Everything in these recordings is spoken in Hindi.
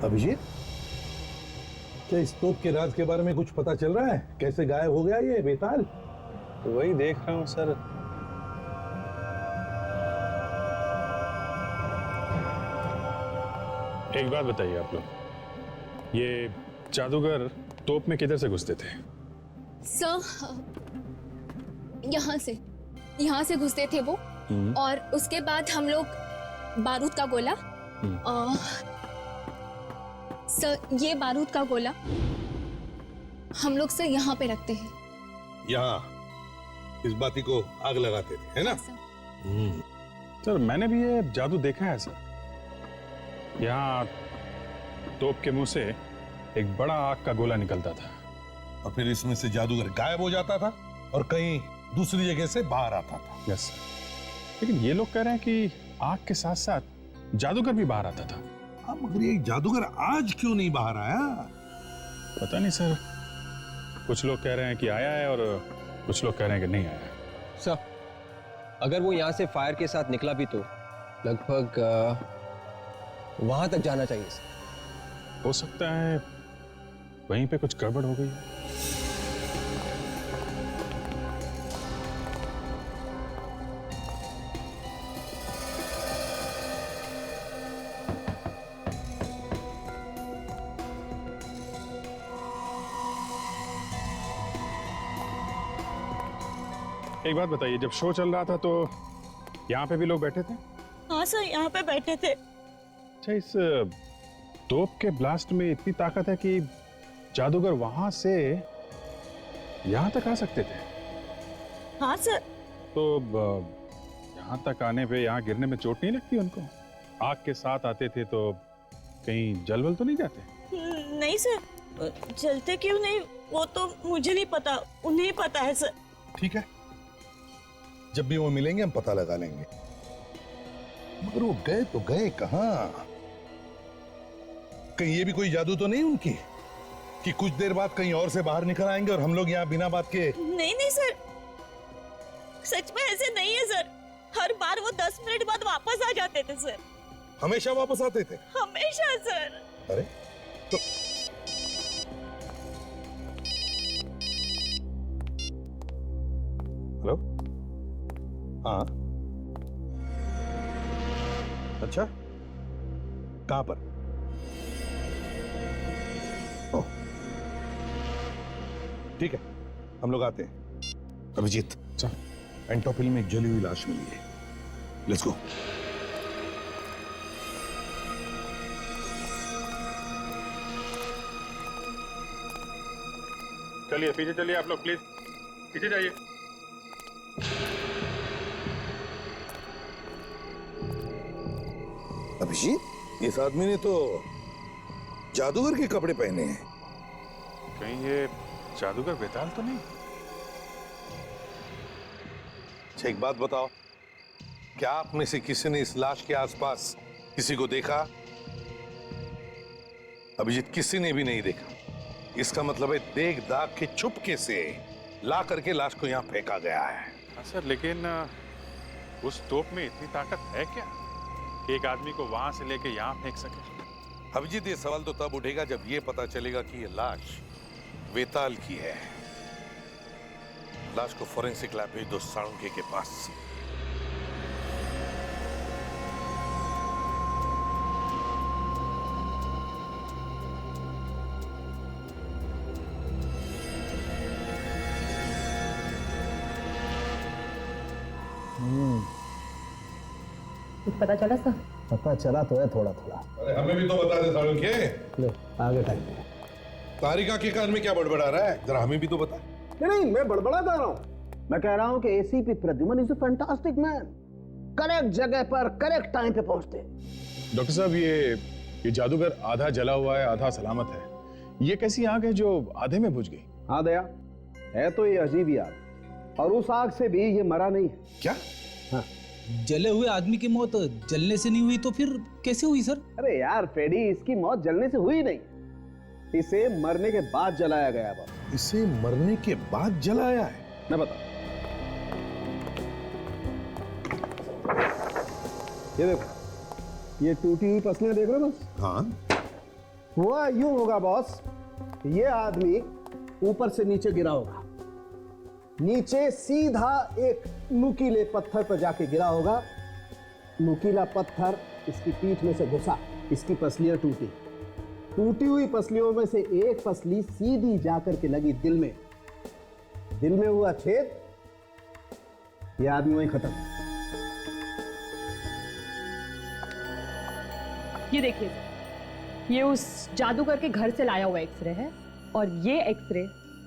अभिजीत, क्या इस तोप के राज के बारे में कुछ पता चल रहा है? कैसे गायब हो गया ये बेताल? तो वही देख रहा हूँ सर। एक बात बताइए आप लोग, ये जादूगर तोप में किधर से घुसते थे? सर, यहाँ से घुसते थे वो। और उसके बाद हम लोग बारूद का गोला, सर ये बारूद का गोला हम लोग से यहाँ पे रखते हैं। यहाँ इस बाती को आग लगाते थे, है ना? सर मैंने भी ये जादू देखा है सर। यहाँ तोप के मुंह से एक बड़ा आग का गोला निकलता था और फिर इसमें से जादूगर गायब हो जाता था और कहीं दूसरी जगह से बाहर आता था। Yes sir. लेकिन ये लोग कह रहे हैं कि आग के साथ साथ जादूगर भी बाहर आता था। हाँ, मगर ये जादूगर आज क्यों नहीं बाहर आया? पता नहीं सर, कुछ लोग कह रहे हैं कि आया है और कुछ लोग कह रहे हैं कि नहीं आया है। सर, अगर वो यहाँ से फायर के साथ निकला भी तो लगभग वहां तक जाना चाहिए सर। हो सकता है वहीं पे कुछ गड़बड़ हो गई। एक बात बताइए, जब शो चल रहा था तो यहाँ पे भी लोग बैठे थे? हाँ सर, यहाँ पे बैठे थे। अच्छा, इस तोप के ब्लास्ट में इतनी ताकत है कि जादूगर वहां से यहाँ तक आ सकते थे? हाँ सर। तो यहाँ तक आने पे, यहाँ गिरने में चोट नहीं लगती उनको? आग के साथ आते थे तो कहीं जल-वल तो नहीं जाते? नहीं सर, जलते क्यों नहीं वो तो मुझे नहीं पता, उन्हें पता है सर। ठीक है, जब भी वो मिलेंगे हम पता लगा लेंगे। मगर वो गए तो गए कहाँ? कहीं ये भी कोई जादू तो नहीं उनकी कि कुछ देर बाद कहीं और से बाहर निकल आएंगे और हम लोग यहाँ बिना बात के? नहीं सर, सच में ऐसे नहीं है सर। हर बार वो 10 मिनट बाद वापस आ जाते थे सर। हमेशा वापस आते थे? हमेशा सर। अरे तो हेलो, हाँ, अच्छा, कहां पर? ओह, ठीक है, हम लोग आते हैं। अभिजीत, एंटोपिल में एक जली हुई लाश मिली है, लेट्स गो। चलिए पीछे चलिए आप लोग, प्लीज पीछे जाइए। अभिजीत, इस आदमी ने तो जादूगर के कपड़े पहने हैं। कहीं ये जादूगर बेताल तो नहीं? अच्छा, एक बात बताओ, क्या आप में से किसी ने इस लाश के आसपास किसी को देखा? अभिजीत, किसी ने भी नहीं देखा। इसका मतलब है देख दाग के चुपके से ला करके लाश को यहाँ फेंका गया है। हाँ सर, लेकिन उस तोप में इतनी ताकत है क्या कि एक आदमी को वहां से लेके यहाँ फेंक सके? अभिजीत, ये सवाल तो तब उठेगा जब ये पता चलेगा कि ये लाश वेताल की है। लाश को फोरेंसिक लैब भेज दो साळुंखे के पास। कुछ पता चला सर? पता चला तो है थोड़ा थोड़ा। अरे हमें भी तो बता दे साळुंखे। ले आगे टाइम। तारिका के कान में क्या बड़बड़ा रहा है, जरा हमें भी तो बता। नहीं, मैं बड़बड़ा कर रहा हूँ। मैं कह रहा हूँ कि ACP Pradyuman is a fantastic man. Correct जगह पर करेक्ट टाइम पे पहुंचते। डॉक्टर साहब, ये जादूगर आधा जला हुआ है आधा सलामत है। ये कैसी आग है जो आधे में बुझ गई? हाँ दया, है तो ये अजीब ही आग, और उस आग से भी ये मरा नहीं है। क्या? हाँ, जले हुए आदमी की मौत जलने से नहीं हुई तो फिर कैसे हुई सर? अरे यार फेडी, इसकी मौत जलने से हुई नहीं, इसे मरने के बाद जलाया गया। बाबा, इसे मरने के बाद जलाया है? मैं बता, ये देखो, ये टूटी हुई पसलियां देख रहे हो? बस हाँ, हुआ यूं होगा बॉस, ये आदमी ऊपर से नीचे गिरा होगा, नीचे सीधा एक नुकीले पत्थर पर जाके गिरा होगा, नुकीला पत्थर इसकी पीठ में से घुसा, इसकी पसलियां टूटी, टूटी हुई पसलियों में से एक पसली सीधी जाकर के लगी दिल में, दिल में हुआ छेद, ये आदमी वहीं खत्म। ये देखिए सर, ये उस जादूगर के घर से लाया हुआ एक्सरे है और ये एक्सरे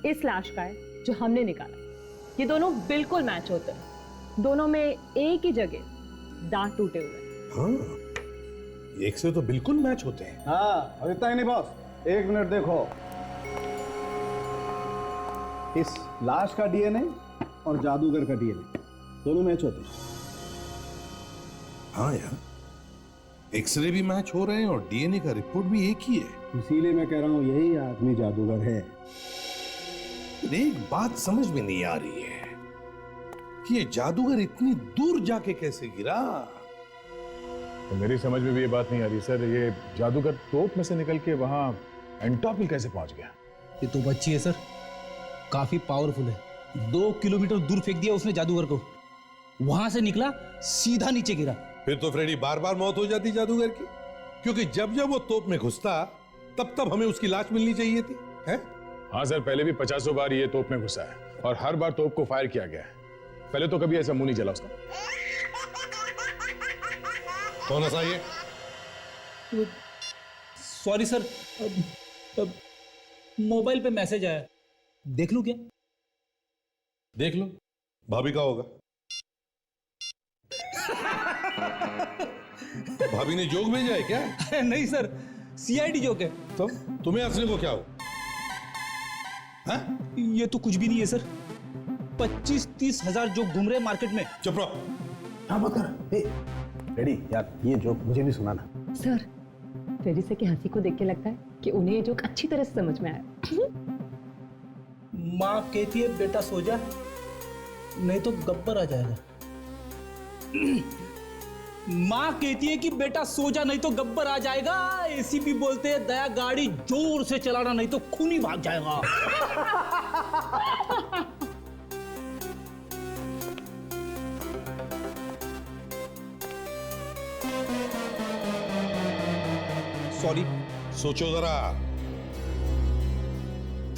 इस लाश का है जो हमने निकाला। ये दोनों बिल्कुल मैच होते हैं, दोनों में एक ही जगह दांत टूटे हुए हैं। हाँ, एक से तो बिल्कुल मैच होते हैं। हाँ, और इतना ही नहीं बॉस, एक मिनट देखो, इस लाश का डीएनए और जादूगर का डीएनए दोनों मैच होते हैं। हाँ यार, एक्सरे भी मैच हो रहे हैं और डीएनए का रिपोर्ट भी एक ही है। इसीलिए मैं कह रहा हूं यही आदमी जादूगर है। एक बात समझ में नहीं आ रही है कि ये जादूगर इतनी दूर जाके कैसे गिरा। तो मेरी समझ में भी ये बात नहीं आ रही सर, ये जादूगर तोप में से निकल के वहां एंटॉप हिल कैसे पहुंच गया? ये तो बच्ची है सर, काफी पावरफुल है। 2 किलोमीटर दूर फेंक दिया उसने जादूगर को, वहां से निकला सीधा नीचे गिरा। फिर तो फ्रेडी बार बार मौत हो जाती जादूगर की, क्योंकि जब जब वो तोप में घुसता तब तब हमें उसकी लाश मिलनी चाहिए थी, है? हाँ सर, पहले भी 50 बार ये तोप में घुसा है और हर बार तोप को फायर किया गया है। पहले तो कभी ऐसा मुंह नहीं जला उसका। कौन सा ये? सॉरी सर, मोबाइल पे मैसेज आया, देख लूं क्या? देख लो, भाभी का होगा। भाभी ने जोक भेजा है क्या? नहीं सर, सीआईडी जोक है। तो तुम्हें हंसने को क्या हो? हाँ? ये तो कुछ भी नहीं है सर, 25-30 हजार जोक घूम रहे मार्केट में। चुप रहो। हाँ मत कर, रेडी यार, ये जोक मुझे भी सुनाना। सर, फेरिसा की हंसी को देख के लगता है कि उन्हें ये जोक अच्छी तरह से समझ में आया। माँ कहती है बेटा सो जा, नहीं तो गब्बर आ जाएगा। माँ कहती है कि बेटा सो जा नहीं तो गब्बर आ जाएगा। एसीपी बोलते हैं दया गाड़ी जोर से चलाना नहीं तो खून ही भाग जाएगा। सॉरी। सोचो जरा,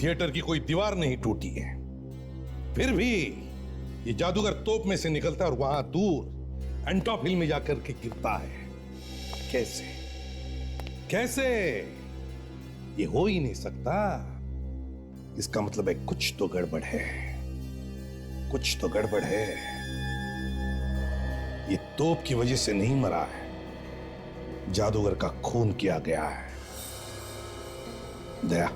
थिएटर की कोई दीवार नहीं टूटी है, फिर भी ये जादूगर तोप में से निकलता है और वहां दूर एंटॉप हिल में जाकर के गिरता है। कैसे कैसे? ये हो ही नहीं सकता। इसका मतलब है कुछ तो गड़बड़ है, कुछ तो गड़बड़ है। ये तोप की वजह से नहीं मरा है, जादूगर का खून किया गया है। दया,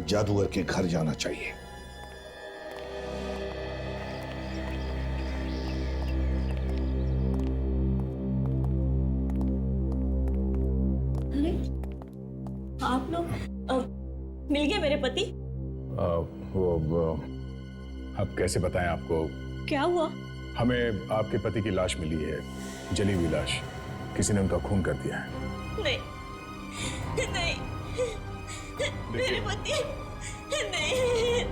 जादूगर के घर जाना चाहिए। अरे आप लोग मिल गए मेरे पति? अब कैसे बताएं आपको? क्या हुआ? हमें आपके पति की लाश मिली है, जली हुई लाश। किसी ने उनका खून कर दिया है। नहीं नहीं, मेरे पति नहीं।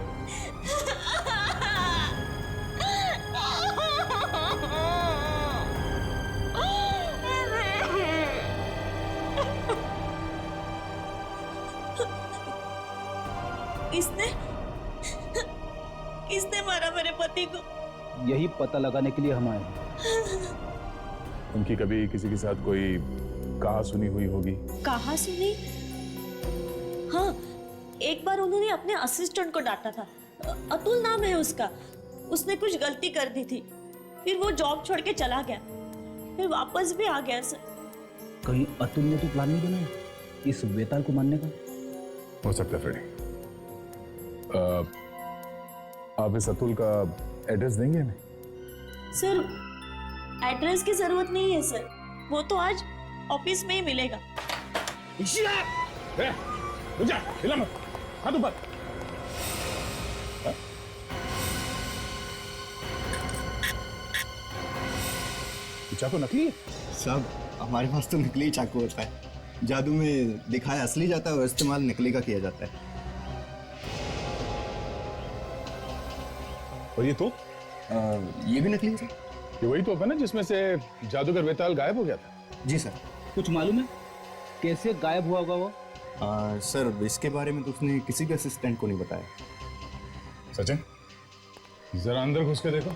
किसने मारा मेरे पति को? यही पता लगाने के लिए हम आए हैं। उनकी कभी किसी के साथ कोई कहा सुनी हुई होगी? कहा सुनी? हाँ, एक बार उन्होंने अपने असिस्टेंट को डांटा था। अतुल नाम है उसका। उसने कुछ गलती कर दी थी, फिर वो जॉब छोड़ के चला गया, फिर वापस भी आ गया सर। कहीं अतुल ने तो प्लान नहीं बनाया इस बेताल को मारने का? हो सकता है फ्रेडी। आप इस अतुल का एड्रेस देंगे हमें? सर, एड्रेस की जरूरत नहीं है सर, वो तो आज ऑफिस में ही मिलेगा। हाथ ऊपर। चाकू नकली है? सब हमारे पास तो नकली चाकू होता है। जादू में दिखाया असली जाता है और इस्तेमाल नकली का किया जाता है। और ये तो ये भी नकली है सर। ये वही तोप है ना जिसमें से जादूगर वेताल गायब हो गया था? जी सर। कुछ मालूम है कैसे गायब हुआ होगा वो? सर इसके बारे में तो उसने किसी भी असिस्टेंट को नहीं बताया। सचिन जरा अंदर घुस के देखो,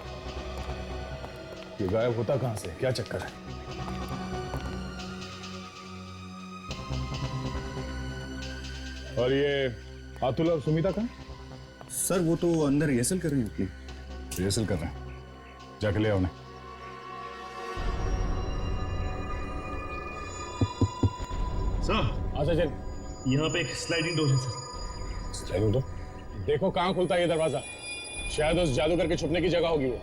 ये गायब होता कहां से, क्या चक्कर है? और ये अतुल और सुमिता कहां? सर वो तो अंदर रिहर्सल कर रहे हैं अपनी। रिहर्सल कर रहे हैं, जाके ले आओ उन्हें। सर हाँ सचिन, यहाँ पे एक स्लाइडिंग डोर है सर। Sliding door? देखो कहां खुलता है ये दरवाजा, शायद उस जादूगर के छुपने की जगह होगी वो।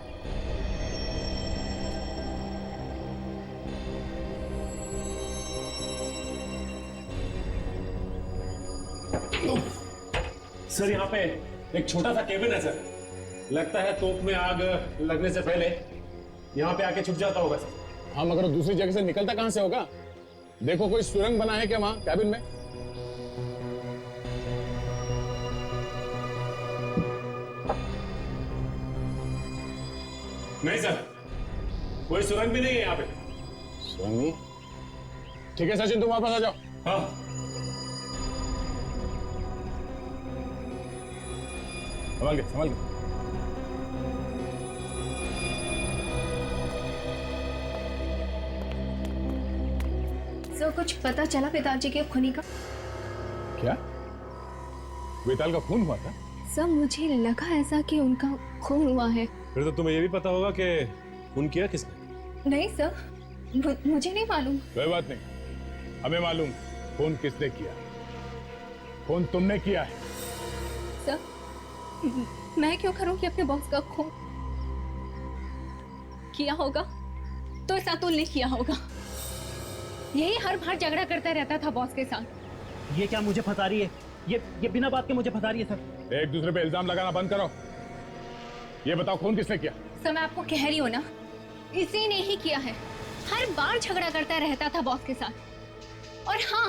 सर यहाँ पे एक छोटा सा केबिन है सर, लगता है तोप में आग लगने से पहले यहाँ पे आके छुप जाता होगा सर। हाँ मगर दूसरी जगह से निकलता कहां से होगा? देखो कोई सुरंग बना है क्या वहां कैबिन में? नहीं सर, कोई सुरंग भी नहीं है यहाँ पे। सुरंग नहीं? ठीक है सचिन, तुम वापस आ जाओ। हाँ संभाल के, संभाल के। सर कुछ पता चला पिताजी के खूनी का? क्या वेताल का खून हुआ था? सर मुझे लगा ऐसा कि उनका खून हुआ है। फिर तो तुम्हें ये भी पता होगा कि खून किया किसने? नहीं सर, मुझे नहीं मालूम। कोई बात नहीं, हमें मालूम खून किसने किया। खून तुमने किया है। सर मैं क्यों करूंगी अपने बॉस का खून? किया होगा तो इस अतुल ने किया होगा। यही हर बार झगड़ा करता रहता था बॉस के साथ। ये क्या मुझे फंसा रही है? ये बिना बात के मुझे फंसा रही है सर। एक दूसरे पे इल्जाम लगाना बंद करो। ये बताओ खून किसने किया? सर मैं आपको कह रही हूँ ना, इसी ने ही किया है। हर बार झगड़ा करता रहता था बॉस के साथ, और हाँ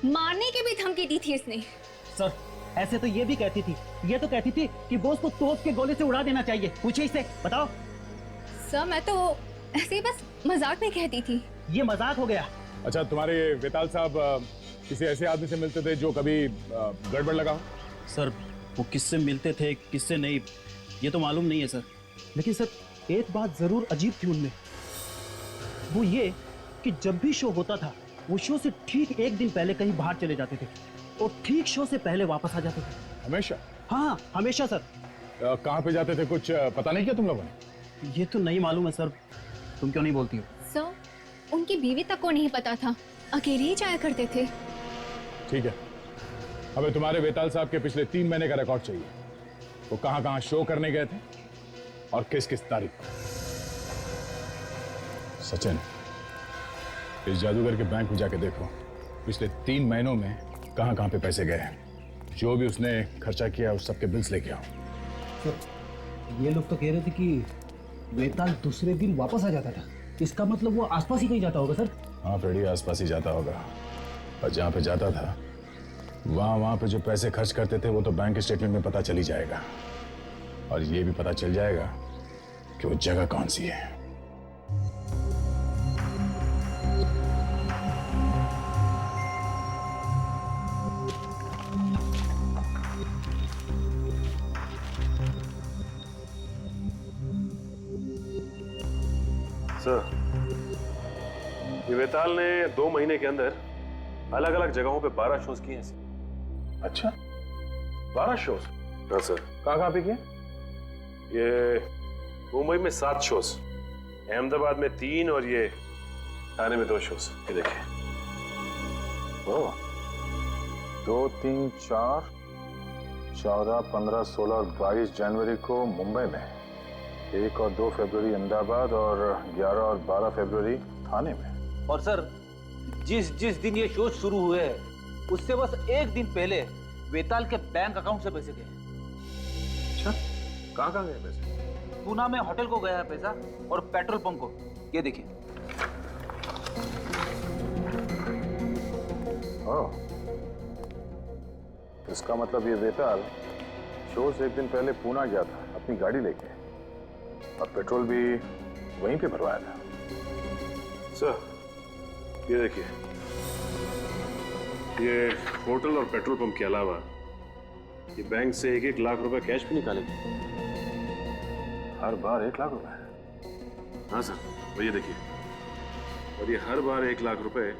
मारने की भी धमकी दी थी इसने। सर ऐसे तो ये भी कहती थी, ये तो कहती थी कि बॉस को तोप के गोले से उड़ा देना चाहिए। पूछिए इससे, बताओ। सर मैं तो ऐसे ही बस मजाक में कहती थी। ये मजाक हो गया। अच्छा, तुम्हारे वेताल साहब किसी ऐसे आदमी से मिलते थे जो कभी गड़बड़ लगा हो? सर वो किससे मिलते थे किससे नहीं ये तो मालूम नहीं है सर, लेकिन सर एक बात जरूर अजीब थी उनमें। वो ये कि जब भी शो होता था वो शो से ठीक एक दिन पहले कहीं बाहर चले जाते थे और ठीक शो से पहले वापस आ जाते थे। हमेशा? हाँ हमेशा सर। कहाँ पे जाते थे कुछ पता नहीं किया तुम लोगों ने? ये तो नहीं मालूम है सर, तुम क्यों नहीं बोलती हो? सर उनकी बीवी तक को नहीं पता था, अकेले ही जाया करते थे। ठीक है, हमें तुम्हारे वेताल साहब के पिछले 3 महीने का रिकॉर्ड चाहिए। वो कहाँ शो करने गए थे और किस किस तारीख को। सचिन, इस जादूगर के बैंक में जाके देखो पिछले 3 महीनों में कहाँ पे पैसे गए हैं। जो भी उसने खर्चा किया उस सबके बिल्स लेके आओ। ये लोग तो कह रहे थे कि वेताल दूसरे दिन वापस आ जाता था, इसका मतलब वो आसपास ही कहीं जाता होगा सर। हाँ फ्रेडी, आसपास ही जाता होगा, और जहाँ पे जाता था वहाँ पे जो पैसे खर्च करते थे वो तो बैंक स्टेटमेंट में पता चल ही जाएगा, और ये भी पता चल जाएगा कि वो जगह कौन सी है। सर, ये वेताल ने 2 महीने के अंदर अलग अलग जगहों पे 12 शोज किए हैं। अच्छा, 12 शोज? हाँ सर। कहाँ पे किए? ये मुंबई में 7 शोज, अहमदाबाद में 3 और ये ठाणे में 2 शोज। ये देखिए। 2, 3, 4, 14, 15, 16 और 22 जनवरी को मुंबई में, 1 और 2 फरवरी अहमदाबाद, और 11 और 12 फरवरी ठाणे में। और सर जिस दिन ये शो शुरू हुए हैं उससे बस एक दिन पहले वेताल के बैंक अकाउंट से पैसे गए। अच्छा, कहाँ गए पैसे? पूना में होटल को गया है पैसा और पेट्रोल पंप को। ये देखिए। ओह, इसका मतलब ये वेताल शो से एक दिन पहले पूना गया था अपनी गाड़ी लेके, और पेट्रोल भी वहीं पे भरवाया था। सर, ये देखिए, ये होटल और पेट्रोल पंप के अलावा ये बैंक से 1-1 लाख रुपए कैश भी निकालेंगे। हर बार 1 लाख रुपए? हाँ सर, और ये देखिए, और ये हर बार 1 लाख रुपए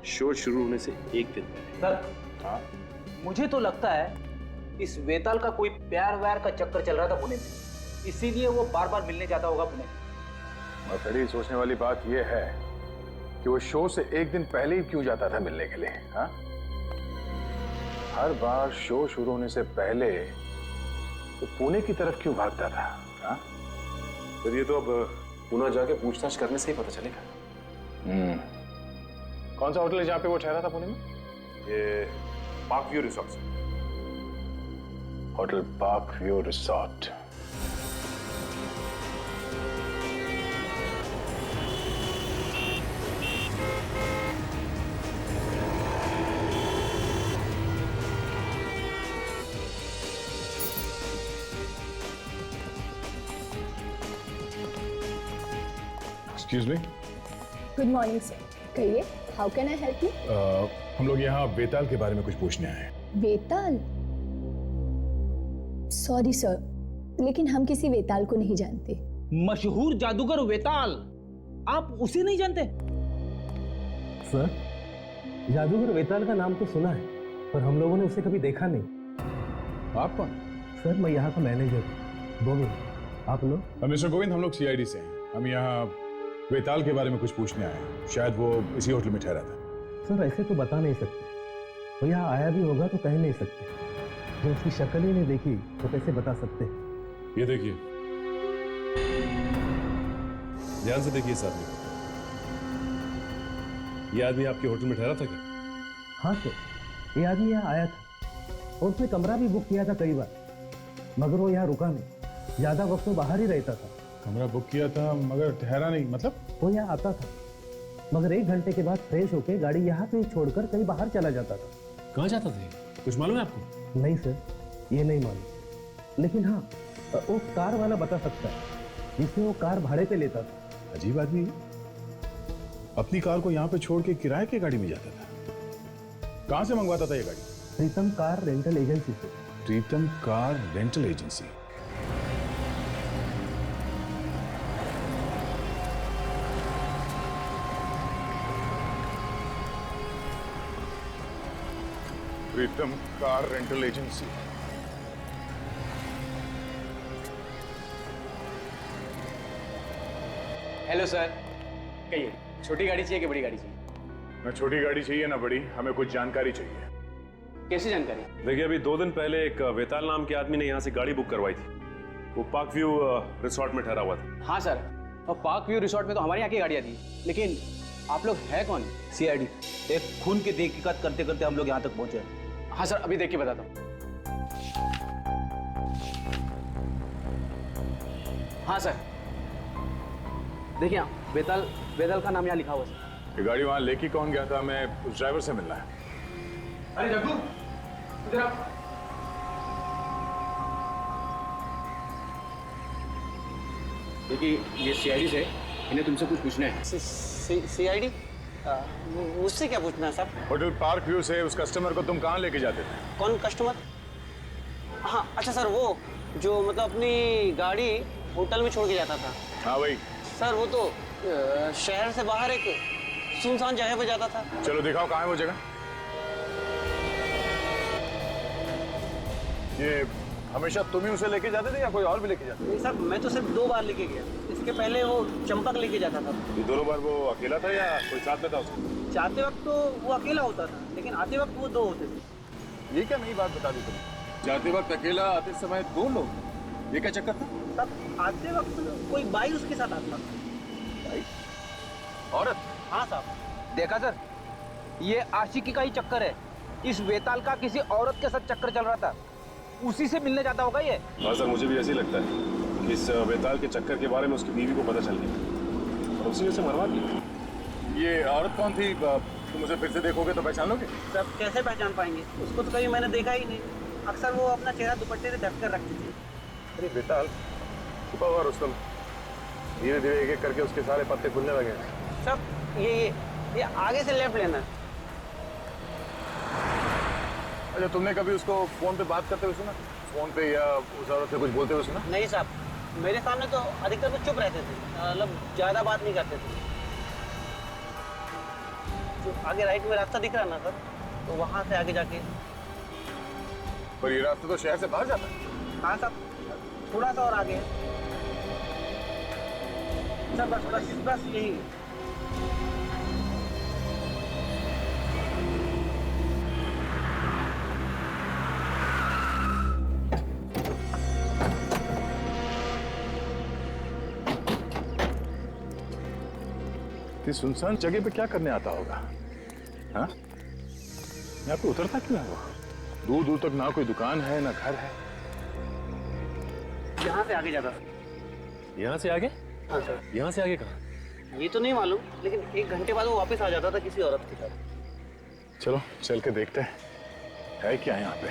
शो शुरू होने से एक दिन पहले। सर, हाँ, मुझे तो लगता है इस वेताल का कोई प्यार व्यार का चक्कर चल रहा था पुणे में, इसीलिए वो बार बार मिलने जाता होगा पुणे। और फिर सोचने वाली बात यह है कि वो शो से एक दिन पहले ही क्यों जाता था मिलने के लिए? हाँ, हर बार शो शुरू होने से पहले वो पुणे की तरफ क्यों भागता था? हाँ, फिर ये तो अब पुणे जाके पूछताछ करने से ही पता चलेगा। कौन सा होटल है जहाँ पे वो ठहरा था पुणे में? ये park view resort. Hotel park view resort. Excuse me, good morning sir, कहिए, how can I help you? हम लोग यहाँ वेताल के बारे में कुछ पूछने आए हैं। वेताल? सॉरी सर, लेकिन हम किसी वेताल को नहीं जानते। मशहूर जादूगर वेताल, आप उसे नहीं जानते? सर, जादूगर वेताल का नाम तो सुना है, पर हम लोगों ने उसे कभी देखा नहीं। आप कौन? सर, मैं यहाँ का मैनेजर हूँ, गोविंद। आप लोग? मिस्टर गोविंद, हम लोग सीआईडी से हैं। हम यहाँ वेताल के बारे में कुछ पूछने आए हैं। शायद वो इसी होटल में ठहरा था। सर, ऐसे तो बता नहीं सकते, वो यहाँ आया भी होगा तो कह नहीं सकते। जो उसकी शक्ल ही नहीं देखी तो कैसे बता सकते? ये देखिए, ध्यान से देखिए इस आदमी को। ये आदमी आपके होटल में ठहरा था क्या? हाँ सर, ये आदमी यहाँ आया था और उसने कमरा भी बुक किया था कई बार, मगर वो यहाँ रुका नहीं। ज्यादा वक्त तो बाहर ही रहता था। कमरा बुक किया था मगर ठहरा नहीं, मतलब? वो यहाँ आता था, मगर 1 घंटे के बाद फ्रेश होके गाड़ी यहाँ पे छोड़कर कहीं बाहर चला जाता था। कहाँ जाता था? कुछ मालूम है आपको? नहीं सर, ये नहीं मालूम, लेकिन हाँ, वो कार वाला बता सकता है जिससे वो कार भाड़े पे लेता था। अजीब आदमी, अपनी कार को यहाँ पे छोड़ के किराए की गाड़ी में जाता था। कहाँ से मंगवाता था ये गाड़ी? प्रीतम कार रेंटल एजेंसी से। Pritam car rental agency. Pritam car rental agency. Hello sir, कहिए, छोटी गाड़ी चाहिए कि बड़ी गाड़ी चाहिए? ना छोटी गाड़ी चाहिए ना बड़ी, हमें कुछ जानकारी चाहिए। कैसी जानकारी? देखिए, अभी 2 दिन पहले एक वेताल नाम के आदमी ने यहाँ से गाड़ी बुक करवाई थी। वो पार्क व्यू रिसोर्ट में ठहरा हुआ था। हाँ सर, और पार्क व्यू रिसोर्ट में तो हमारे यहाँ की गाड़ियाँ थी, लेकिन आप लोग है कौन? सीआईडी। एक खून की तहकीकात करते करते हम लोग यहाँ तक पहुंचे। हाँ सर, अभी देख के बताता हूँ। हाँ सर, देखिए, वेताल का नाम यहाँ लिखा हुआ है। ये गाड़ी वहां लेके कौन गया था? हमें उस ड्राइवर से मिलना है। अरे रघु, इधर आ। देखिए, ये सीआईडी से, इन्हें तुमसे कुछ पूछना है। सीआईडी? मुझसे क्या पूछना है साहब? होटल पार्क व्यू से उस कस्टमर को तुम कहाँ लेके जाते थे? कौन कस्टमर? हाँ, अच्छा सर, वो जो मतलब अपनी गाड़ी होटल में छोड़ के जाता था। हाँ भाई। सर, वो तो शहर से बाहर एक सुनसान जगह पे जाता था। चलो दिखाओ कहाँ है वो जगह। ये हमेशा तुम ही उसे लेके जाते थे या कोई और भी लेके जाते थे? नहीं सर, मैं तो सिर्फ 2 बार लेके गया। इसके पहले वो चंपक लेके जाता था। ये दोनों बार वो अकेला था या कोई साथ में था उसके? जाते वक्त तो वो अकेला होता था, लेकिन आते वक्त वो 2 होते थे। ये क्या नई बात बता दी तुमने? जाते वक्त अकेला, आते समय 2 लोग, ये क्या चक्कर था? तब आते वक्त कोई बाई उसके साथ आता था। बाई? औरत? हाँ साहब। देखा सर, ये आशिकी का ही चक्कर है। इस वेताल का किसी औरत के साथ चक्कर चल रहा था, उसी से मिलने जाता होगा ये। हाँ सर, मुझे भी ऐसे ही लगता है कि इस वेताल के चक्कर के बारे में उसकी बीवी को पता चल गया और उसी से मरवा दिया। ये औरत कौन थी? तुम उसे फिर से देखोगे तो पहचानोगे? सब कैसे पहचान पाएंगे? उसको तो कभी मैंने देखा ही नहीं। अक्सर वो अपना चेहरा दुपट्टे से ढक कर रखती थी। अरे बेताल, छुपा हुआ रुस्तम धीरे धीरे एक एक करके उसके सारे पत्ते खुलने लगे हैं। सब ये आगे से लेफ्ट लेना। अच्छा, तुमने कभी उसको फोन पे बात करते हुए सुना? फोन पे या उस औरत से कुछ बोलते हुए सुना? नहीं साहब, मेरे सामने तो अधिकतर तो चुप रहते थे, मतलब ज्यादा बात नहीं करते थे। जो आगे राइट में रास्ता दिख रहा ना सर, तो वहां से आगे जाके। पर ये रास्ता तो शहर से बाहर जाता है। हाँ साहब, थोड़ा सा और आगे है सर, बस यही। इस सुनसान जगह पे क्या करने आता होगा? हाँ? यहाँ पे उतरता क्यों है वो? दूर दूर तक ना कोई दुकान है ना घर है। यहाँ से आगे जाता। यहाँ से आगे? हाँ सर। यहाँ से आगे कहाँ? ये तो नहीं मालूम, लेकिन 1 घंटे बाद वो वापस आ जाता था किसी औरत के साथ। चलो चल के देखते हैं है क्या यहाँ पे।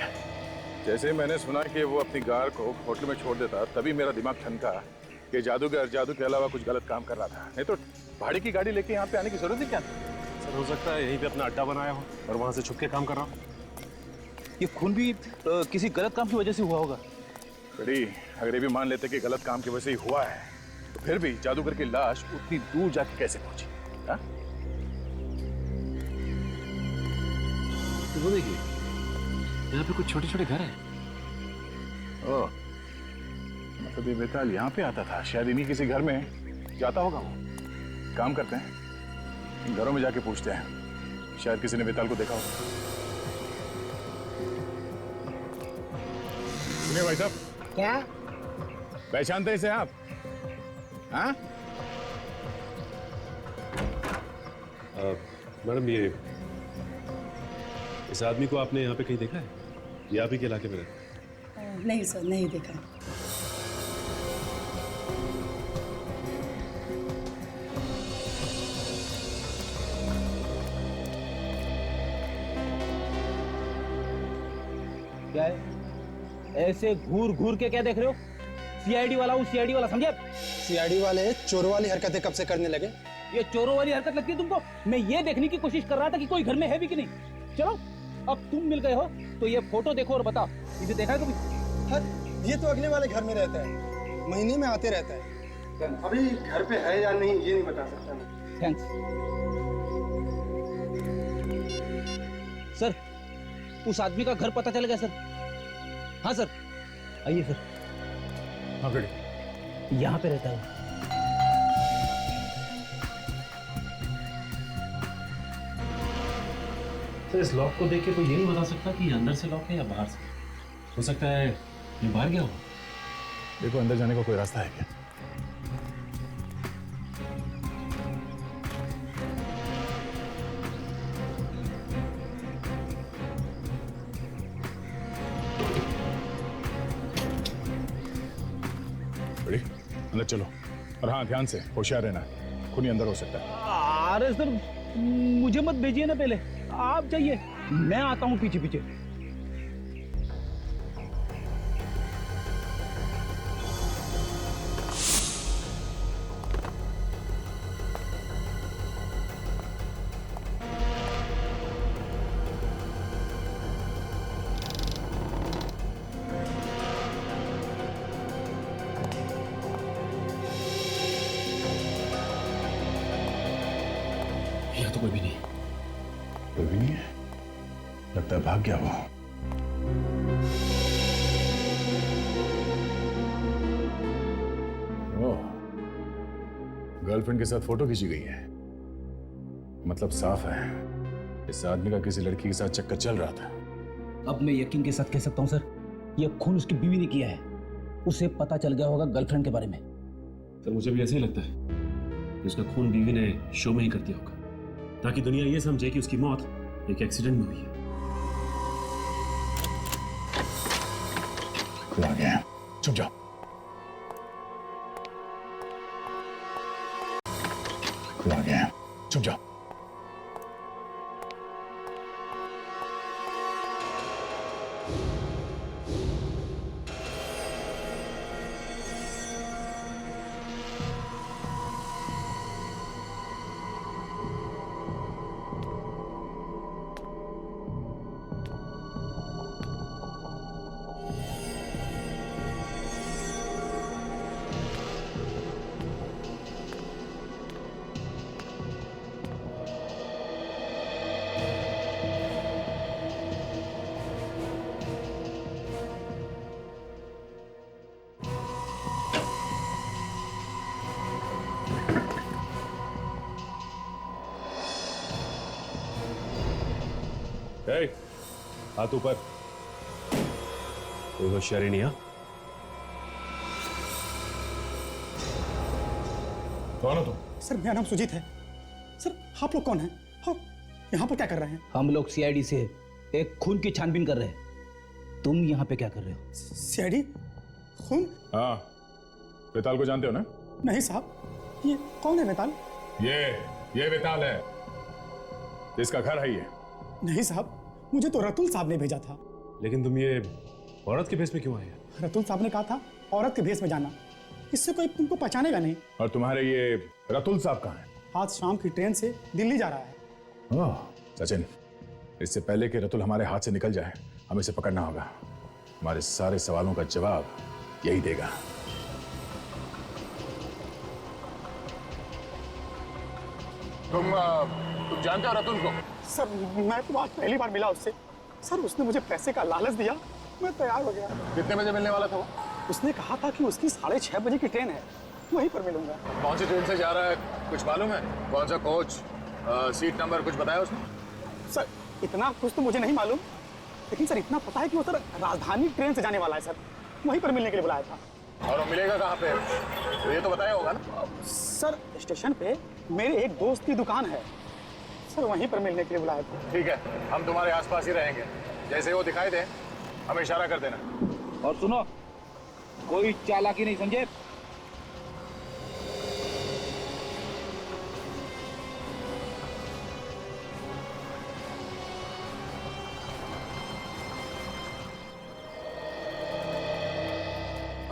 जैसे मैंने सुना कि वो अपनी कार को होटल में छोड़ देता, तभी मेरा दिमाग ठनका कि जादू के अलावा कुछ गलत काम कर रहा था। नहीं तो भाड़े की गाड़ी लेके यहाँ पे आने की जरूरत ही क्या थी? सर, हो सकता है यहीं पे अपना अड्डा बनाया हो और वहां से छुप के काम कर रहा हो। ये खून भी किसी गलत काम की वजह से हुआ होगा। बड़ी, अगर ये भी मान लेते कि गलत काम की वजह से ही हुआ है, तो फिर भी जादूगर की लाश उतनी दूर जाके कैसे पहुंची? हाँ? तो वो देखिए, यहाँ पे कुछ छोटे छोटे घर हैं। ओह, मतलब ये बेताल यहाँ पे आता था। शायद इन्हीं किसी घर में जाता होगा वो। काम करते हैं, इन घरों में जाके पूछते हैं, शायद किसी ने बेताल को देखा होगा। सुनिए भाई साहब। क्या? पहचानते इसे आप? हाँ? मैडम, ये इस आदमी को आपने यहाँ पे कहीं देखा है? ये आप ही के इलाके में रहता है? नहीं सर, नहीं देखा। क्या है? ऐसे घूर घूर के क्या देख रहे हो? सीआईडी वाला हूँ, सीआईडी वाला, समझे? सीआईडी वाले चोरों वाली हरकतें कब से करने लगे? ये चोरों वाली हरकत लगती है तुमको? मैं ये देखने की कोशिश कर रहा था कि कोई घर में है भी कि नहीं। चलो, अब तुम मिल गए हो तो ये फोटो देखो और बताओ, इसे देखा है कभी? ये तो अगले वाले घर में रहता है, महीने में आते रहता है। अभी घर पे है या नहीं ये नहीं बता सकता मैं। Thanks sir. उस आदमी का घर पता चल गया सर। हाँ सर, आइए सर। हाँ खड़ी, यहाँ पे रहता है। तो इस लॉक को देख के कोई ये नहीं बता सकता कि अंदर से लॉक है या बाहर से। हो सकता है ये बाहर गया हो। देखो अंदर जाने का कोई रास्ता है क्या? बड़ी, अंदर चलो। और हाँ, ध्यान से, होशियार रहना, खूनी अंदर हो सकता है। अरे सर, मुझे मत भेजिए ना, पहले आप जाइए, मैं आता हूँ पीछे पीछे। यहाँ तो कोई भी नहीं। कोई भी नहीं है? लगता है भाग गया वो। ओह, गर्लफ्रेंड के साथ फोटो खींची गई है। मतलब साफ है, इस आदमी का किसी लड़की के साथ चक्कर चल रहा था। अब मैं यकीन के साथ कह सकता हूँ सर, ये खून उसकी बीवी ने किया है। उसे पता चल गया होगा गर्लफ्रेंड के बारे में। सर, मुझे भी ऐसे ही लगता है कि उसका खून बीवी ने शो में ही कर दिया होगा, ताकि दुनिया ये समझे कि उसकी मौत एक एक्सीडेंट में हुई है। खुला गया, चुप जाओ। खुला गया, चुप जाओ। हाथ ऊपर। कोई होशियारी नहीं। कौन हो तुम? सर मेरा नाम सुजीत है। सर आप लोग कौन हैं और यहाँ पर क्या कर रहे हैं? हम लोग सीआईडी से एक खून की छानबीन कर रहे हैं। तुम यहाँ पे क्या कर रहे हो? सीआईडी? खून? हाँ, वेताल को जानते हो ना? नहीं साहब, ये कौन है वेताल? ये वेताल है, इसका घर है ये। नहीं साहब, मुझे तो रतुल साहब ने भेजा था। लेकिन तुम ये औरत के भेस में क्यों आए? रतुल साहब ने कहा था औरत के भेस में जाना, इससे कोई तुमको पहचानेगा नहीं। और तुम्हारे ये रतुल साहब कहाँ हैं? आज शाम की ट्रेन से दिल्ली जा रहा है। ओह, सचिन, इससे पहले कि रतुल हमारे हाथ से निकल जाए, हमें इसे पकड़ना होगा। हमारे सारे सवालों का जवाब यही देगा। तुम जानते हो रतुल को? सर मैं तो आज पहली बार मिला उससे। सर उसने मुझे पैसे का लालच दिया, मैं तैयार हो गया। कितने बजे मिलने वाला था वो? उसने कहा था कि उसकी 6:30 बजे की ट्रेन है, वहीं पर मिलूंगा। कौन सी ट्रेन से जा रहा है कुछ मालूम है? कौन सा कोच, सीट नंबर कुछ बताया उसने? सर इतना कुछ तो मुझे नहीं मालूम, लेकिन सर इतना पता है कि वो सर राजधानी ट्रेन से जाने वाला है। सर वहीं पर मिलने के लिए बुलाया था। और वो मिलेगा कहाँ पे? तो ये तो बताया होगा ना? सर स्टेशन पे मेरे एक दोस्त की दुकान है, सर वहीं पर मिलने के लिए बुलाया था। ठीक है, हम तुम्हारे आसपास ही रहेंगे। जैसे वो दिखाई दे हमें इशारा कर देना। और सुनो, कोई चालाकी नहीं, समझे?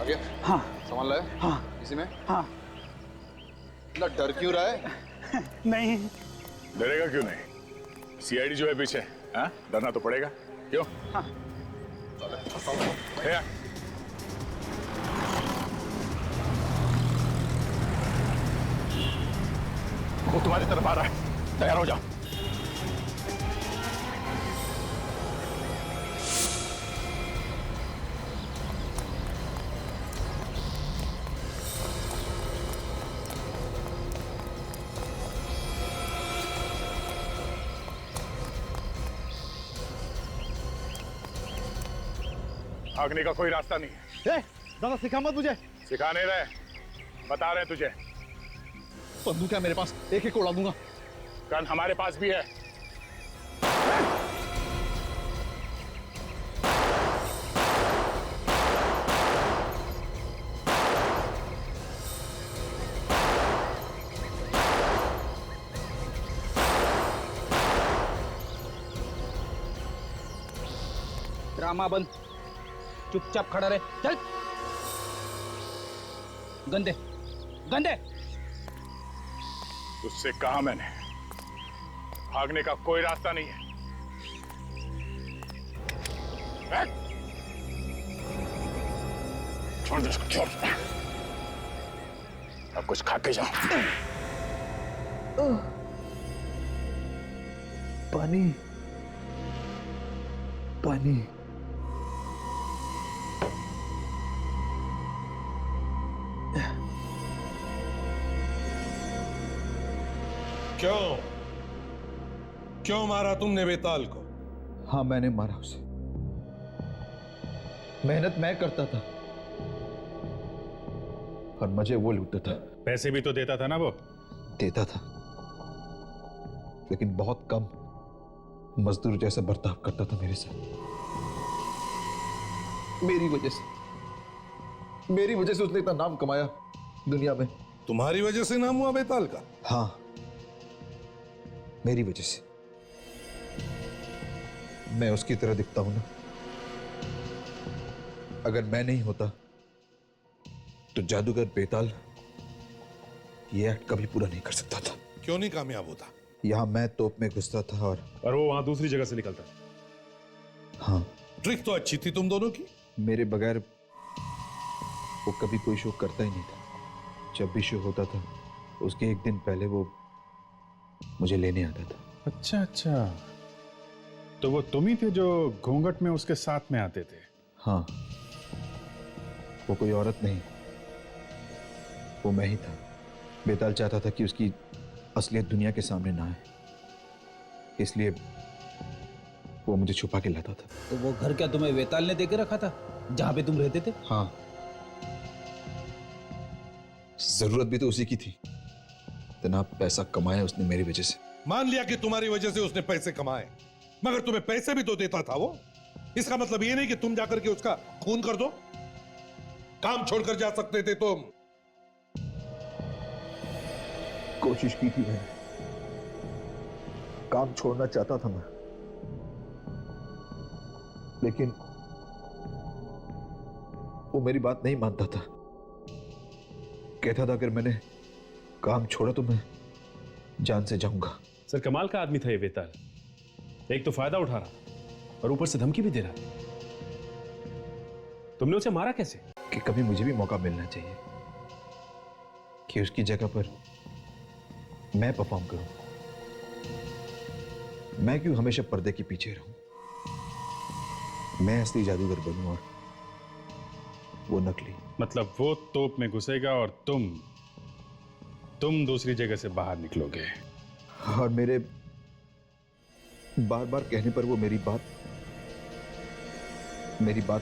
आगे? हाँ। सामान लाए? हाँ। इसी में? हाँ। इतना डर क्यों रहा है? नहीं। डरेगा क्यों नहीं? सीआईडी जो है पीछे, हाँ? डरना तो पड़ेगा। क्यों? हाँ। वो तुम्हारी तरफ आ रहा है, तैयार हो जाओ। भागने का कोई रास्ता नहीं है। दादा सिखा मत मुझे। सिखा नहीं रहे, बता रहे तुझे। बंदूक है मेरे पास, एक एक उड़ा दूंगा। गन हमारे पास भी है। ड्रामा बंद, चुपचाप खड़ा रहे। चल, गंदे गंदे। उससे कहा मैंने, भागने का कोई रास्ता नहीं है। छोड़ दो इसको, छोड़। अब कुछ खा के जाओ। पानी पानी। क्यों क्यों मारा तुमने वेताल को? हाँ मैंने मारा उसे। मेहनत मैं करता था और मुझे वो लूटता था। पैसे भी तो देता था ना वो? देता था, लेकिन बहुत कम। मजदूर जैसा बर्ताव करता था मेरे साथ। मेरी वजह से उसने इतना नाम कमाया दुनिया में। तुम्हारी वजह से नाम हुआ वेताल का? हाँ, मेरी वजह से। मैं उसकी तरह दिखता हूं ना, अगर मैं नहीं होता तो जादूगर बेताल ये एक्ट कभी पूरा नहीं कर सकता था। क्यों नहीं कामयाब होता? यहाँ मैं तोप में घुसता था और वो वहां दूसरी जगह से निकलता। हाँ, ट्रिक तो अच्छी थी तुम दोनों की। मेरे बगैर वो कभी कोई शो करता ही नहीं था। जब भी शो होता था उसके एक दिन पहले वो मुझे लेने आता था। अच्छा अच्छा, तो वो तुम ही थे जो घूंघट में उसके साथ में आते थे? हाँ, वो कोई औरत नहीं, वो मैं ही था। बेताल चाहता था कि उसकी असलियत दुनिया के सामने ना आए, इसलिए वो मुझे छुपा के लाता था। तो वो घर क्या तुम्हें वेताल ने देके रखा था जहां पे तुम रहते थे? हाँ, जरूरत भी तो उसी की थी। इतना पैसा कमाया उसने मेरी वजह से। मान लिया कि तुम्हारी वजह से उसने पैसे कमाए, मगर तुम्हें पैसे भी तो देता था वो। इसका मतलब ये नहीं कि तुम जाकर के उसका खून कर दो। काम छोड़कर जा सकते थे तुम। कोशिश की थी मैंने, काम छोड़ना चाहता था मैं, लेकिन वो मेरी बात नहीं मानता था। कहता था अगर मैंने काम छोड़ा तो मैं जान से जाऊंगा। सर कमाल का आदमी था ये बेताल। एक तो फायदा उठा रहा और ऊपर से धमकी भी दे रहा। तुमने उसे मारा कैसे? कि कभी मुझे भी मौका मिलना चाहिए कि उसकी जगह पर मैं परफॉर्म करूं। मैं क्यों हमेशा पर्दे के पीछे रहूं? मैं असली जादूगर बनूं और वो नकली। मतलब वो तोप में घुसेगा और तुम दूसरी जगह से बाहर निकलोगे। और मेरे बार बार कहने पर वो मेरी बात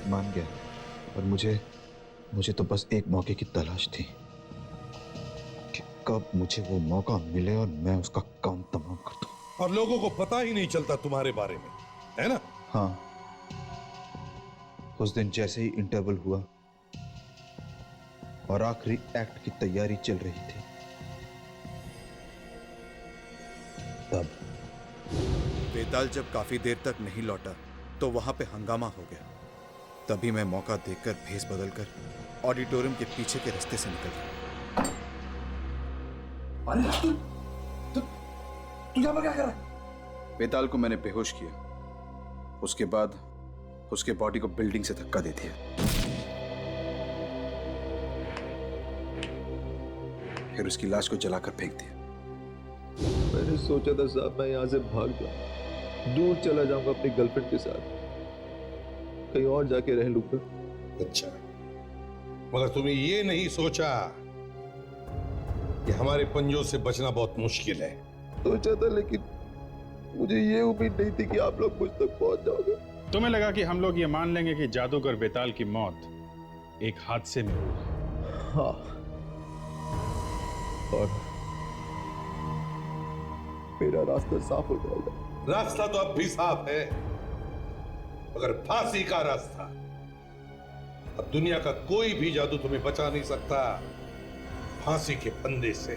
मान गया। और मुझे तो बस एक मौके की तलाश थी कि कब मुझे वो मौका मिले और मैं उसका काम तमाम कर दूं। और लोगों को पता ही नहीं चलता तुम्हारे बारे में, है ना? हाँ, उस दिन जैसे ही इंटरवल हुआ और आखिरी एक्ट की तैयारी चल रही थी, तब बेताल जब काफी देर तक नहीं लौटा तो वहां पे हंगामा हो गया। तभी मैं मौका देखकर भेस बदलकर ऑडिटोरियम के पीछे के रास्ते से निकल गया। अरे तू यहाँ पर क्या कर रहा है? बेताल को मैंने बेहोश किया, उसके बाद उसके बॉडी को बिल्डिंग से धक्का दे दिया, फिर उसकी लाश को जलाकर फेंक दिया। मैंने सोचा था साहब मैं यहाँ से भाग जाऊं, दूर चला जाऊंगा अपनी गर्लफ्रेंड के साथ, कहीं और जाके रह लूंगा। अच्छा, मगर तुम्हें ये नहीं सोचा कि हमारे पंजों से बचना बहुत मुश्किल है? सोचा था, लेकिन मुझे ये उम्मीद नहीं थी कि आप लोग मुझ तक पहुंच जाओगे। तुम्हें लगा कि हम लोग ये मान लेंगे कि जादूगर बेताल की मौत एक हादसे में हुई। हाँ, और मेरा रास्ता साफ हो जाएगा। रास्ता तो अब भी साफ है, मगर फांसी का रास्ता। अब दुनिया का कोई भी जादू तुम्हें बचा नहीं सकता फांसी के फंदे से।